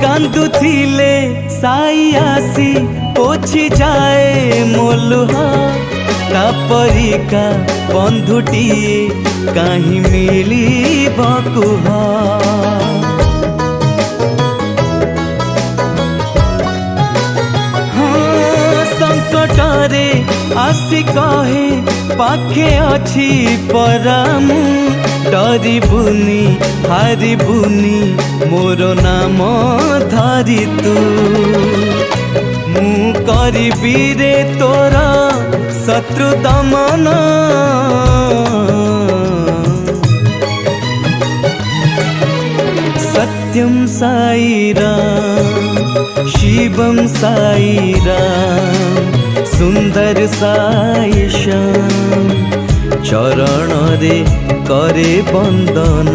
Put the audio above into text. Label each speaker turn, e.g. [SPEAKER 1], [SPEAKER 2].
[SPEAKER 1] कांदुथिले साई आसी पोछि जाए मोलुह तापरिका बंधुटीए काहीं मिली बकुह। संकटरे आसी कहे पाखे अच्छी परामु डरिबुनी हारिबुनी मोर नाम धरी तू मु करिबी रे तोर शत्रु दमन सत्यम साईराम शिवम साईराम सुंदर साई श्याम चरण रे करे बंदन।